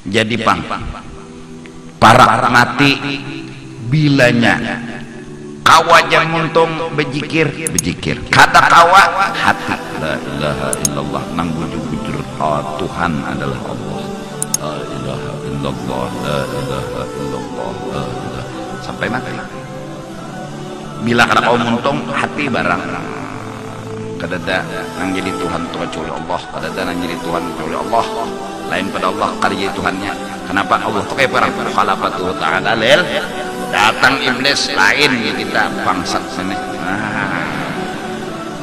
Jadi pang para mati bilanya kawa jam untung bejikir kata kawa hati la ilaha illallah nang bujur-bujur Tuhan adalah Allah, la ilaha illallah, la ilaha illallah, la ilaha, sampai mati. Bila kata kaum untung hati barang kadada nang jadi Tuhan tuh kecuali Allah, kadada nang jadi Tuhan kecuali Allah, lain pada Allah karya Tuhannya. Kenapa Allah tuh kayak perang khalaqatuhu ta'ala lil, datang iblis lain kita bangsat sini.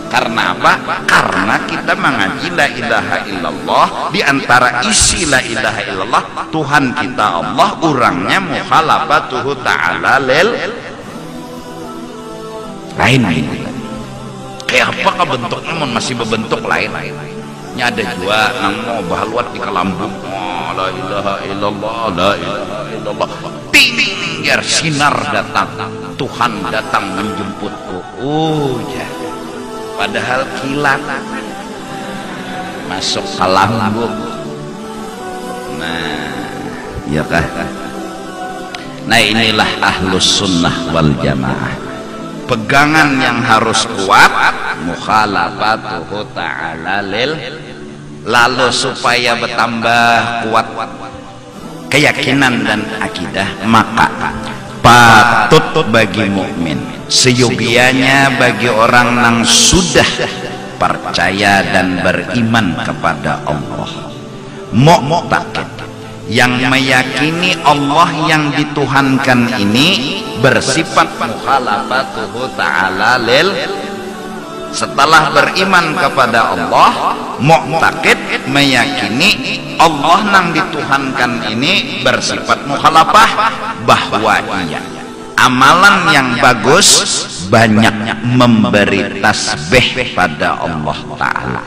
Karena apa? Karena kita mengaji la ilaha illallah, di antara isi la ilaha illallah Tuhan kita Allah, orangnya mukhalafatuhu ta'ala lil lain gitu. Kayak apa bentuknya masih berbentuk lain. Ini ada juga nang mau bahaluat di kelambung. Oh, la ilaha illallah, la ilaha illallah. Tinggal sinar datang, Tuhan datang menjemputku. Padahal kilat masuk ke lambung. Nah, ya kah? Nah, inilah ahlus sunnah wal jamaah. Pegangan yang harus kuat, mukhalafatuhu ta'ala lil, lalu supaya bertambah kuat keyakinan dan akidah, maka patut bagi mukmin, seyogianya bagi orang yang sudah percaya dan beriman kepada Allah, mu'taqid, yang meyakini Allah yang dituhankan ini bersifat mukhalafatuhu ta'ala lil, setelah beriman kepada Allah, mu'taqid, meyakini Allah yang dituhankan ini bersifat mukhalafah, bahwa ia amalan yang bagus, banyak memberi tasbih pada Allah Ta'ala.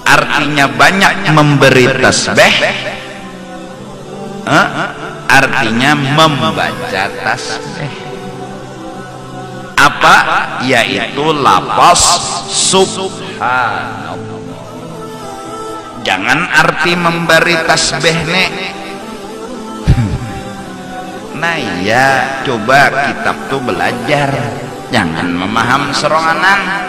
Artinya banyak memberi tasbih, artinya membaca tasbih. Apa? Yaitu lafaz subhanallah. Jangan arti memberi tasbih nih. Nah ya, coba kitab tuh belajar, jangan memaham seronganan.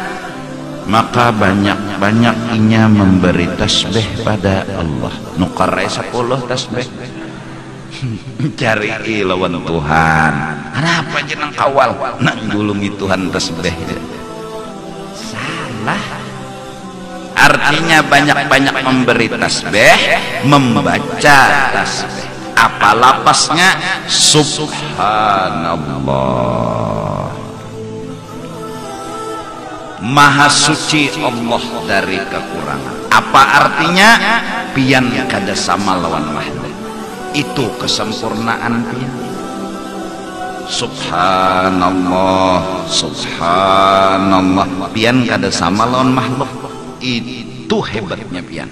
Maka banyak-banyak inya memberi tasbih pada Allah. Nukarai 10 tasbih. Cari lawan Tuhan. Kenapa jeneng kawal nak julungi Tuhan tasbih? Salah. Artinya banyak-banyak memberi tasbih, membaca tasbih. Apa lapasnya? Subhanallah. Maha suci Allah dari kekurangan. Apa artinya? Pian kada sama lawan makhluk. Itu kesempurnaan pian. Subhanallah, subhanallah. Pian kada sama lawan makhluk. Itu hebatnya pian.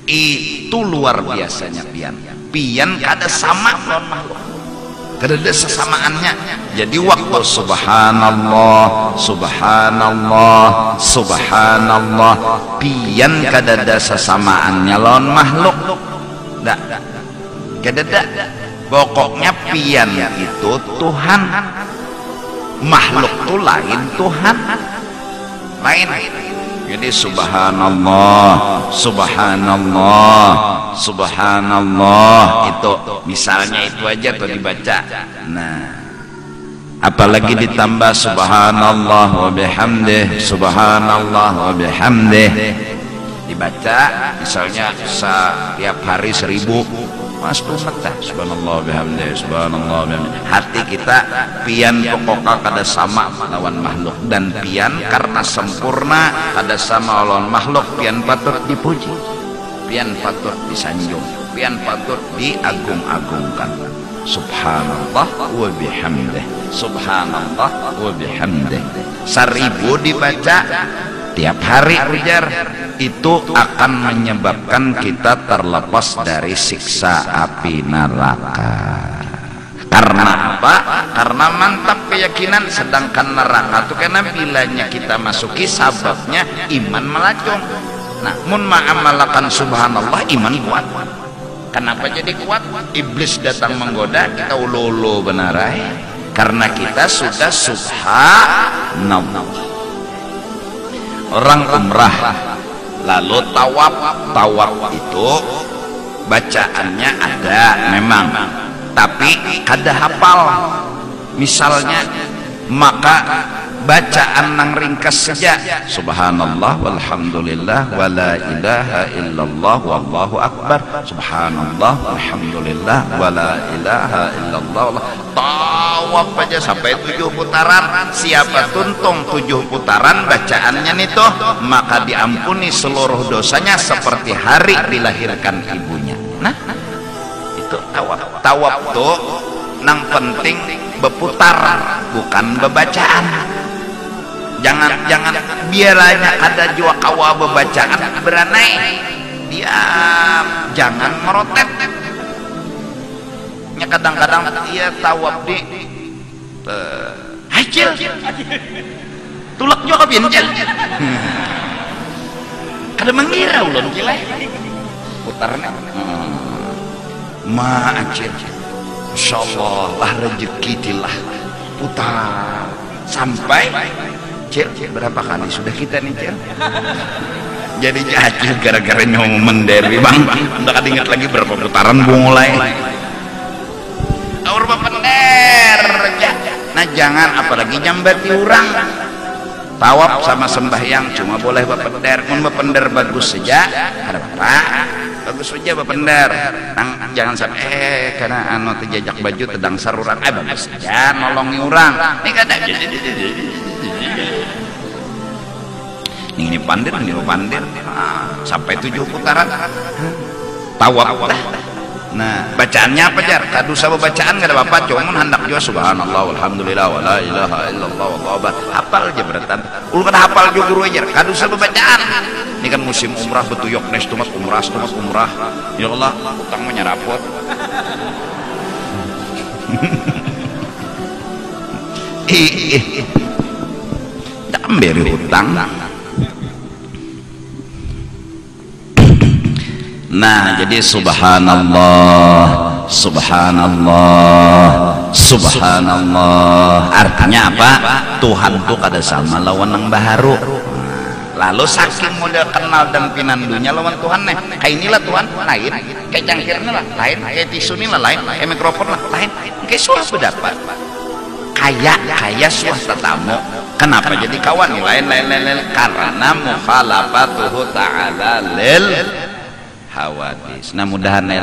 Itu luar biasanya pian. Pian kada sama lawan makhluk. Kada ada sesamaannya. Jadi waktu subhanallah, subhanallah, subhanallah, pian kada ada sesamaannya lawan makhluk. Dak. Kedada, pokoknya pian itu Tuhan, makhluk itu lain Tuhan, lain. Jadi subhanallah, subhanallah, subhanallah, itu misalnya itu aja tuh dibaca. Nah, apalagi ditambah subhanallah wa bihamdih, subhanallah wa bihamdih, dibaca misalnya setiap hari 1000. Mas mata subhanallah bihamdih, subhanallah bihamdih. Hati kita pian pokoknya kada sama lawan makhluk, dan pian karena sempurna kada sama lawan makhluk, pian patut dipuji, pian patut disanjung, pian patut diagung-agungkan. Subhanallah wa bihamdih, subhanallah wa bihamdih. 1000 dibaca tiap hari ujar, itu akan menyebabkan kita terlepas dari siksa api neraka. Karena apa? Karena mantap keyakinan. Sedangkan neraka itu karena bilanya kita masuki sababnya iman melacung. Nah, mun ma'amalakan subhanallah, iman kuat. Kenapa jadi kuat? Iblis datang menggoda, kita ululu benar karena kita sudah subhanallah. Orang umrah lalu tawaf itu bacaannya ada memang, tapi kada hafal misalnya, maka bacaan nang ringkas saja subhanallah walhamdulillah wala ilaha illallah wallahu akbar, subhanallah walhamdulillah wala ilaha illallah. Tawaf aja sampai 7 putaran. Siapa tuntung 7 putaran bacaannya itu, maka diampuni seluruh dosanya seperti hari dilahirkan ibunya. Nah itu tawaf tuh nang penting berputar, bukan bebacaan. Jangan biaranya ada jua kawa bebacaan beranai, diam, jangan merotet. Nya kadang-kadang dia tawaf di hacil tulak juga binjel kada mengira ulun cileh putarnya acil insyaallah lah rezeki tilah putar sampai Cil, berapa kali sudah kita nih Cil? Jadi acil gara-gara nyomen dari bang, udah kada ingat lagi berapa putaran mulai. Aur bapender, nah jangan apalagi nyambati orang. Tawaf sama sembahyang cuma boleh bapender, mun bapender bagus saja, ada apa? Bagus saja bapender. Jangan sampai karena anu terjajak baju tedang sarurang, bagus saja nolongi orang. Ini kada ini pandir sampai 7 putaran tawaf dah. Nah bacaannya apa jar? Kadu sama bacaan gak ada apa-apa, cuman hendak juga subhanallah walhamdulillah wala ilaha illallah wallahu akbar. Hafal aja beratan ulu kada hafal juga guru aja kadu sama bacaan. Ini kan musim umrah betuyok nes tumat umrah ya Allah utang mah nyarapot. Beri hutang. Nah jadi subhanallah artinya apa? Tuhan tuh kada sama lawan nang baharu. Lalu saking model kenal dan pinandunya lawan Tuhan nih, kayak inilah Tuhan lain, kayak cangkirnya lah lain, kayak tisu ini lah lain, kayak mikrofon lah lain, kayak suah berdapat kayak suah tetamu. Kenapa jadi kawan nih lain karena mukhalafatuhu ta'ala lil hawadis. Nah mudahan ini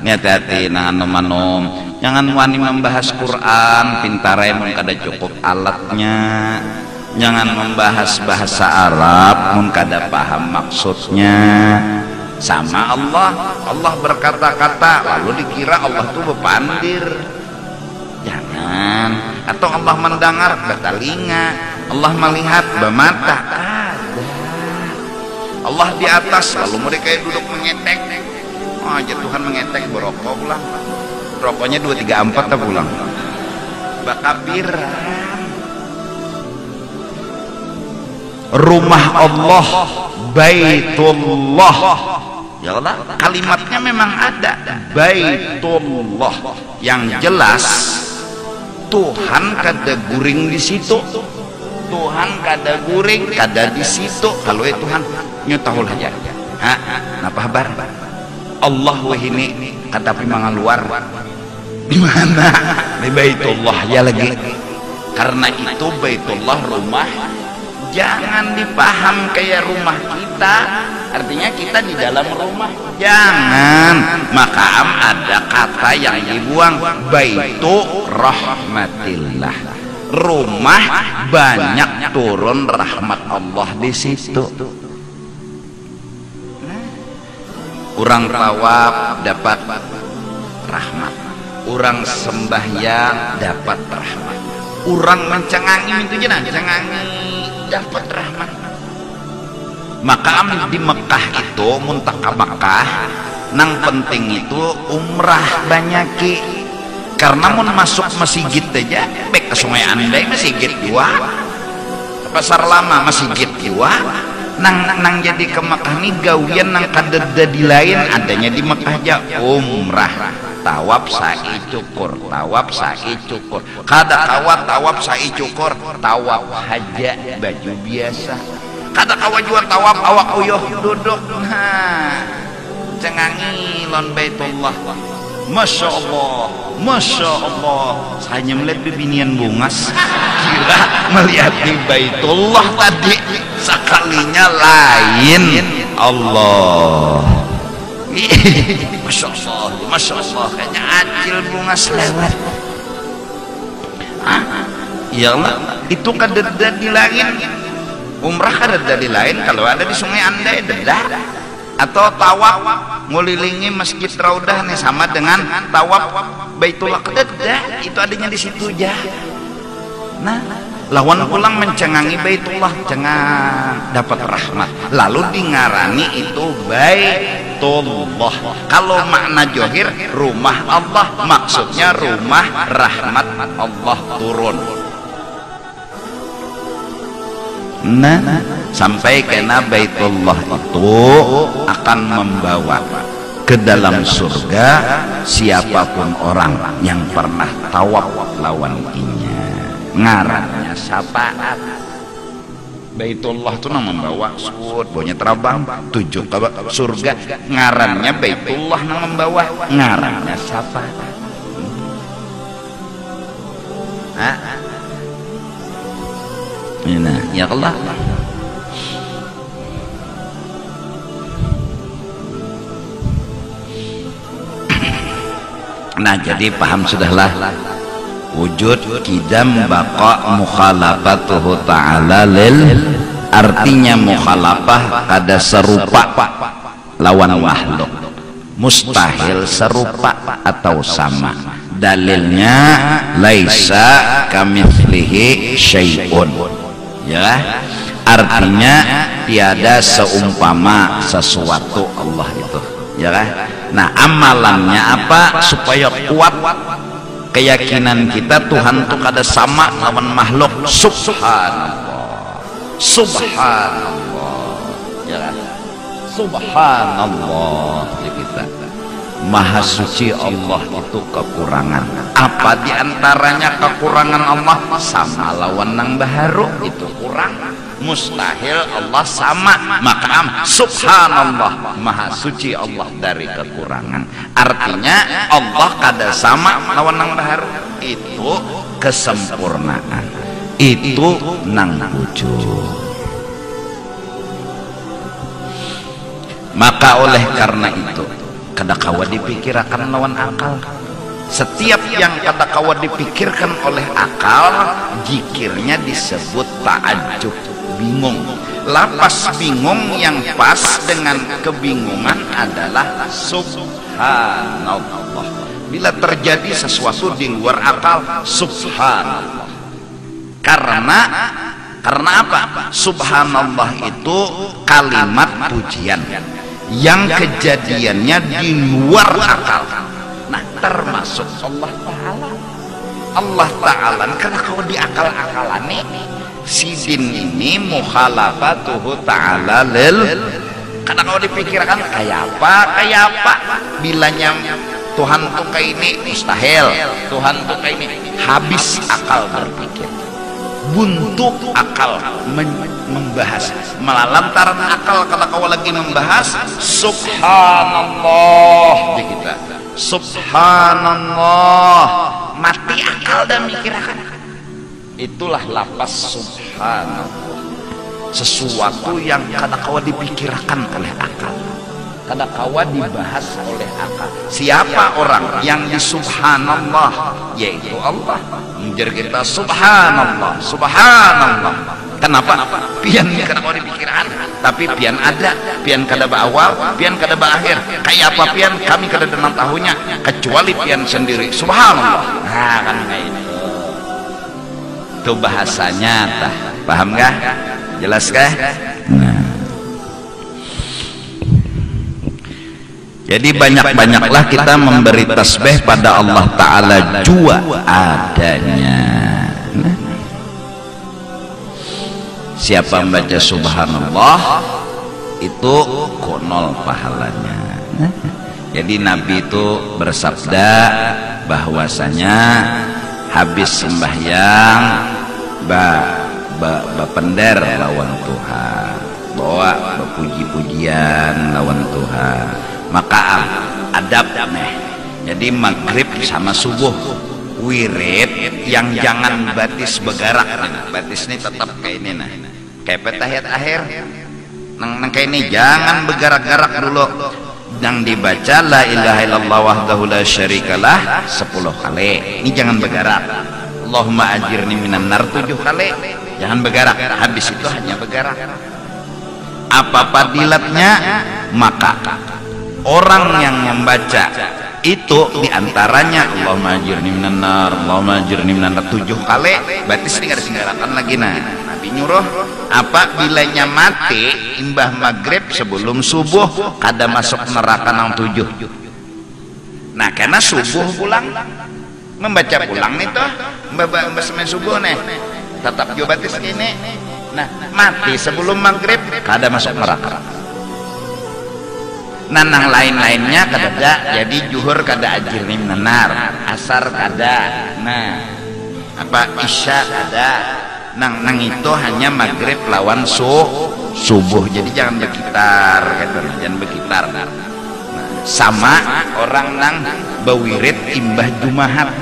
hati-hati nah manum jangan wani membahas Quran pintarai mun kada cukup alatnya, jangan membahas bahasa Arab mun kada paham maksudnya. Sama Allah berkata-kata lalu dikira Allah tuh bepandir, jangan. Atau Allah mendengar bertelinga, Allah melihat bermata, Allah di atas lalu mereka yang duduk mengetek. Oh aja Tuhan mengetek berokok pulang, rokoknya 2, 3, 4 tak pulang bakapiran. Rumah Allah Baitullah, ya Allah kalimatnya memang ada Baitullah, yang jelas Tuhan kada guring di situ, Tuhan kada guring kada di situ. Kalau Tuhan nyutahul aja, napa kabar? Allah wah ini kada pimangan luar di mana? Di Baitullah ya lagi. Karena itu Baitullah rumah, jangan dipaham kayak rumah kita. Artinya kita di dalam rumah, jangan. Maka ada kata yang dibuang, Baitu rahmatillah, rumah banyak turun rahmat Allah di situ. Orang tawaf dapat rahmat, orang sembahyang dapat rahmat, orang mencengangi itu jenang cengangi dapat rahmat. Maka di Mekah itu muntaka Mekah nang penting itu umrah banyaki, karena mau masuk masjid aja bek ke Sungai Andai masjid dua, pasar lama masjid dua, nang jadi ke Mekah nih gawian nang kadeda di lain adanya di Mekah aja umrah tawaf sa'i cukur tawaf sa'i cukur kada kawa tawaf sa'i cukur tawaf haja baju biasa kada kawa juga tawaf awak uyuh duduk cengangi lon Baitullah. Masya Allah saya melihat bibinian bungas kira melihat di Baitullah tadi sekalinya lain Allah. Masya Allah kayaknya acil bungas lewat. Iyalah itu kadeda di lain umrah kadeda di lain kalau ada di Sungai Andai dedah atau tawaf ngelilingi Masjid Raudah nih sama dengan tawaf Baitullah kededa itu adanya di situ aja. Nah lawan pulang mencengangi Baitullah cengang dapat rahmat lalu dingarani itu Baitullah. Kalau makna johir rumah Allah maksudnya rumah rahmat Allah turun. Nah sampai kena Baitullah itu akan membawa ke dalam surga siapapun orang yang pernah tawaf lawan inya ngarannya syafaat. Baitullah itu nang membawa sud bonya terabang tujuh ke surga ngarannya Baitullah nang membawa ngarannya syafaat. Nah ya Allah. Nah jadi paham sudahlah wujud kidam baqa mukhalafatuhu ta'ala lil artinya mukhalafah kada serupa lawan makhluk mustahil serupa atau sama dalilnya laisa kamitslihi syai'un ya artinya tiada seumpama sesuatu Allah itu ya kan. Nah amalannya apa supaya kuat keyakinan kita Tuhan itu kada sama lawan makhluk. Subhanallah ya kan? Subhanallah ya kita maha suci Allah itu kekurangan apa diantaranya kekurangan Allah sama lawan nang baharu itu kurang mustahil Allah sama maka subhanallah maha suci Allah dari kekurangan artinya Allah kada sama lawan nang baharu itu kesempurnaan itu nang wujud. Maka oleh karena itu kada kawa dipikirkan lawan akal. Setiap yang kada kawa dipikirkan oleh akal jikirnya disebut ta'ajjub, bingung. Lapas bingung yang pas dengan kebingungan adalah subhanallah. Bila terjadi sesuatu di luar akal, subhanallah. Karena apa? Subhanallah itu kalimat pujian yang kejadiannya di luar akal. Nah termasuk Allah Ta'ala karena kalau di akal-akalan sidin ini mukhalafatuhu ta'ala lil karena kalau dipikirkan kayak apa bilanya Tuhan tuh kayak ini mustahil, Tuhan tuh kayak ini habis akal berpikir, buntu akal membahas melantaran akal kata kau lagi membahas subhanallah di kita subhanallah mati akal dan mikirkan itulah lapas subhanallah sesuatu yang kada kawa dipikirkan oleh akal kada kawa dibahas oleh akal. Siapa orang yang di subhanallah yaitu Allah. Menjadi kita subhanallah subhanallah. Kenapa? Pian kada kawa dipikirkan tapi pian ada, pian kada awal, pian kada akhir. Kayak apa pian kami kada denang tahunya kecuali pian sendiri subhanallah. Nah kan itu bahasanya tah. Paham gak? Jelas kah? Nah. Jadi banyak-banyaklah kita memberi tasbih pada Allah Ta'ala jua adanya. Siapa membaca subhanallah itu konol pahalanya. Jadi Nabi itu bersabda bahwasanya habis sembahyang bapender lawan Tuhan, bawa puji-pujian lawan Tuhan, maka adab nih. Jadi maghrib sama subuh wirid yang jangan batis bergerak. Batis ini tetap kayak ini nah, kayak petahiyat akhir nang kayak ini jangan bergerak-gerak dulu. Yang dibaca la ilaha illallah wahdahu la syarikalah 10 kali. Ini jangan bergerak. Allahumma ajirni minan nar 7 kali. Jangan bergerak. Habis itu hanya bergerak. Apa fadilatnya? Maka orang yang membaca itu diantaranya Allahumma ajirni minan nar, Allahumma ajirni minan nar 7 kali. Berarti sini nggak ada singgarakan lagi. Nah, Nabi nyuruh apa bilanya mati imbah maghrib sebelum subuh kada masuk neraka nang 7. Nah, karena subuh pulang membaca pulang nih toh mbak semen subuh nih tetap juga batis gini. Nah, mati sebelum maghrib kada masuk neraka. Nah, nang lain-lainnya kada ada. Jadi juhur kada ajirni minan nar, asar kada, nah apa isya kada. Nang itu hanya maghrib lawan subuh. Jadi jangan berkitar, jangan berkitar. Nah, sama orang nang bawirid imbah jumahat.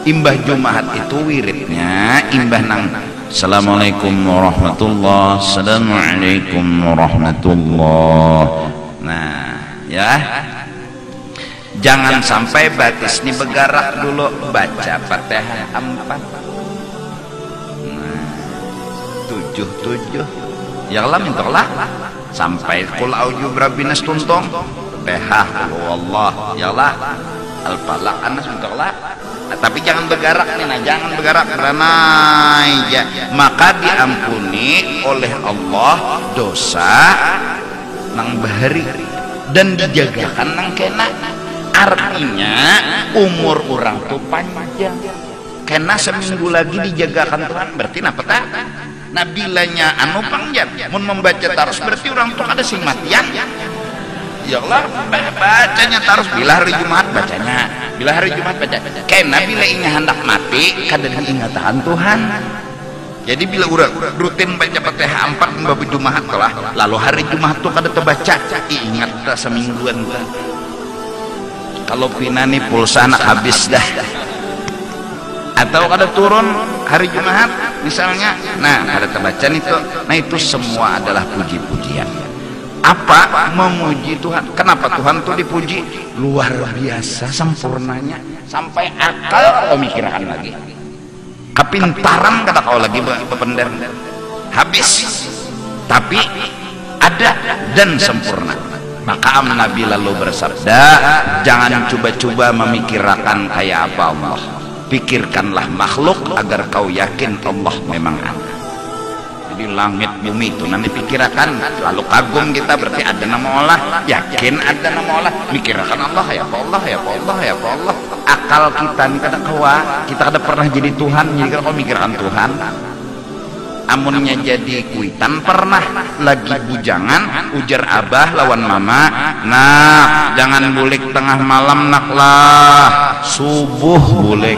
Imbah jumahat itu wiridnya imbah nang assalamualaikum warahmatullah, assalamualaikum warahmatullah. Nah, ya, jangan sampai batis ini bergerak dulu. Baca Fatihah 4. 7 ya Allah mintalah sampai qul a'udzu birabbinas tuntong Fatihah wallah ya Allah al-falaq anas mintalah. Nah, tapi jangan bergerak nih, nah jangan bergerak karena ya, maka diampuni oleh Allah dosa nang bahari dan dijagakan nang kena. Artinya umur orang tuh panjang karena seminggu lagi dijagakan Tuhan. Berarti napa tak? Nah, bilanya anu panjang mun membaca terus berarti orang tuh ada sing matian. Ya Allah, bacanya terus bila hari Jumat bacanya, bila hari Jumat baca. Karena bila ini hendak mati kada diingatan Tuhan. Jadi bila urang rutin baca Fatihah 4 mbab Jumat telah, lalu hari Jumat tuh kada terbaca, ingat dah semingguan gua. Kalau pinani pulsa anak habis dah. Atau kada turun hari Jumat misalnya, nah kada terbaca itu. Nah, itu semua adalah puji-pujian. Apa? Memuji Tuhan. Kenapa Tuhan tuh dipuji? Luar biasa sempurnanya sampai akal kau mikirkan lagi. Kepintaran kata kau lagi bepender habis, tapi ada dan sempurna. Maka Nabi lalu bersabda, jangan coba-coba memikirkan kayak apa Allah. Pikirkanlah makhluk agar kau yakin Allah memang ada. Jadi langit bumi itu nanti pikirkan, lalu kagum kita berarti ada nama Allah, yakin ada nama Allah, mikirkan Allah ya Allah ya Allah ya Allah. Akal kita nih kada kawa, kita kada pernah jadi Tuhan, jadi kalau mikirkan Tuhan. Amunnya jadi kuitan pernah lagi bujangan ujar abah lawan mama, nah jangan bulik tengah malam naklah, subuh bulik.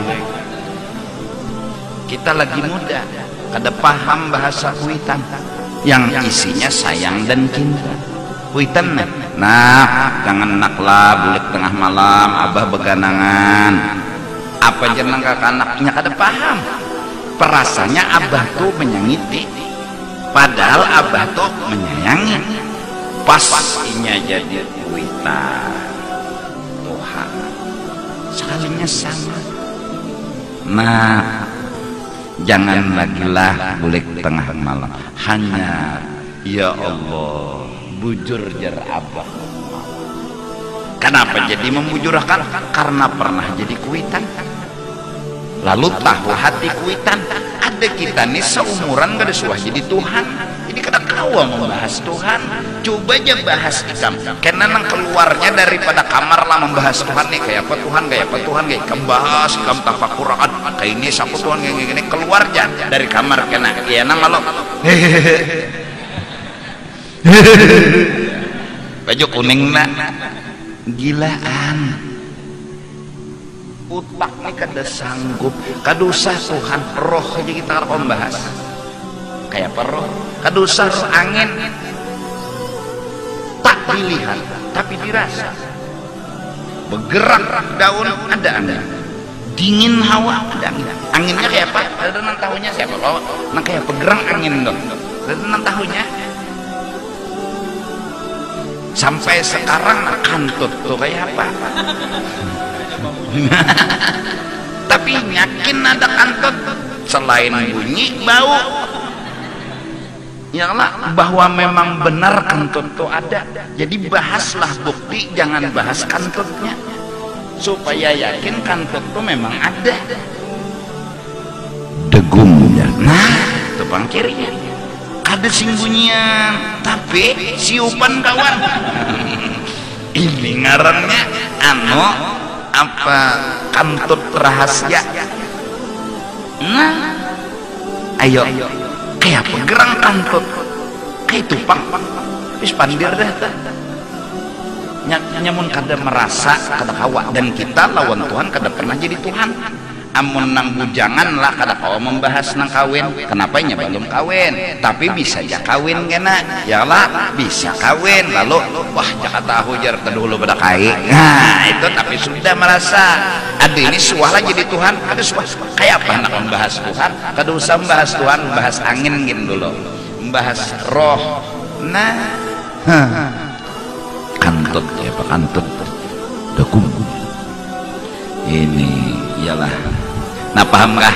Kita lagi muda kada paham bahasa kuitan yang isinya sayang dan cinta. Kuitan nah jangan naklah bulik tengah malam abah beganangan apa jeneng kakak anaknya kada paham. Perasanya abah tuh menyangiti, padahal abah tuh menyayangi. Pas inya jadi kuitan Tuhan sekalinya sama. Nah, jangan lagi lah bulik tengah malam, hanya ya Allah bujur jar abah. Kenapa jadi membujurkan? Karena pernah jadi kuitan, lalu tahu hati kuitan. Ada kita nih seumuran gak ada suah jadi Tuhan, ini kadang kawa membahas Tuhan. Coba aja bahas ikam karena nang keluarnya daripada kamar lah membahas Tuhan nih, kayak apa Tuhan, kayak apa Tuhan, kayak kembahas ikam tafakuran kayak ini sapu Tuhan kayak gini, keluar aja dari kamar kena ya nang kalau baju kuning nak gilaan utak nih kada sanggup, kada usah Tuhan, roh aja kita harus membahas kayak apa roh, kada usah angin tak dilihat tapi dirasa, bergerak daun ada angin, dingin hawa ada angin, anginnya kayak apa ada nang tahunya siapa kalau nang kayak bergerak angin dong ada nang tahunya. Sampai sekarang kantut tuh kayak apa tapi yakin ada kantut selain bunyi bau ya lah bahwa memang benar kantut tuh ada. Jadi bahaslah bukti, jangan bahas kantutnya supaya yakin kantut tuh memang ada. Degumnya nah itu bang kirinya ada bunyian tapi siupan kawan ini ngarannya apa kantut rahasia. Nah ayo kayak pegerang kantut kayak tupang wis pandir dah nyamun kada merasa kada kawa, dan kita lawan Tuhan kada pernah jadi Tuhan. Amun nang bujangan lah kada kawa membahas nang kawin, kenapa nya belum kawin tapi bisa aja kawin kena ya lah bisa kawin lalu wah Jakarta hujar kedulu pada kai nah itu tapi sudah merasa ada ini suah lah jadi Tuhan, ada suah kayak apa nak membahas Tuhan, kada usah membahas Tuhan, membahas angin gini dulu, membahas roh. Nah kantut ya pak kantut dekum ini ialah. Nah pahamkah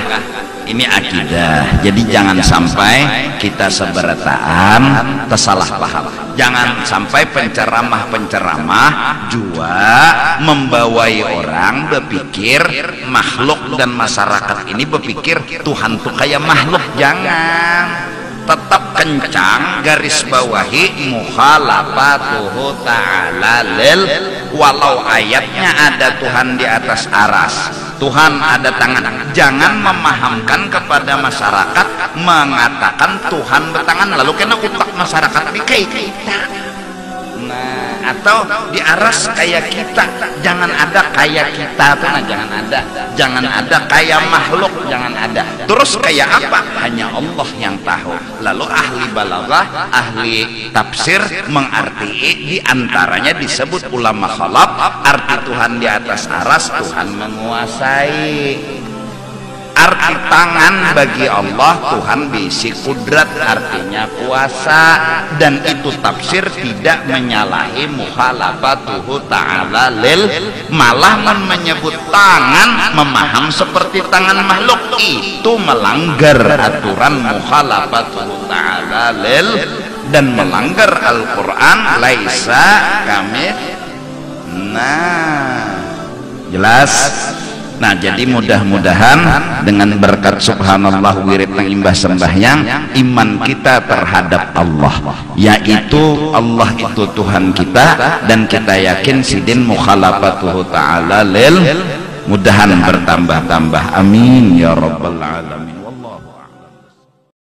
ini akidah. Jadi jangan sampai kita seberataan tersalah paham, jangan sampai penceramah-penceramah jua membawai orang berpikir makhluk dan masyarakat ini berpikir Tuhan tuh kayak makhluk. Jangan, tetap kencang garis bawahi mukhalafatuhu ta'ala lil, walau ayatnya ada Tuhan di atas aras, Tuhan ada tangan, jangan memahamkan kepada masyarakat mengatakan Tuhan bertangan lalu kena utak masyarakat ini kayak kita. Nah atau di aras kayak kita, jangan ada kayak kita tuh, nah jangan ada kayak makhluk, jangan ada. Terus kayak apa? Hanya Allah yang tahu. Lalu ahli balaghah, ahli tafsir mengarti diantaranya disebut ulama khalaf, arti Tuhan di atas aras, Tuhan menguasai. Arti tangan bagi Allah, Tuhan bisi kudrat, artinya kuasa, dan itu tafsir tidak menyalahi mukhalafatuhu ta'ala lil, malah menyebut tangan memaham seperti tangan makhluk itu melanggar aturan mukhalafatuhu ta'ala lil dan melanggar Al-Quran laisa kamit. Nah jelas. Nah jadi mudah-mudahan dengan berkat subhanallah wirid nang imbah sembahyang, iman kita terhadap Allah, yaitu Allah itu Tuhan kita, dan kita yakin sidin mukhalafatuhu ta'ala lil, mudahan bertambah-tambah, amin ya rabbal alamin.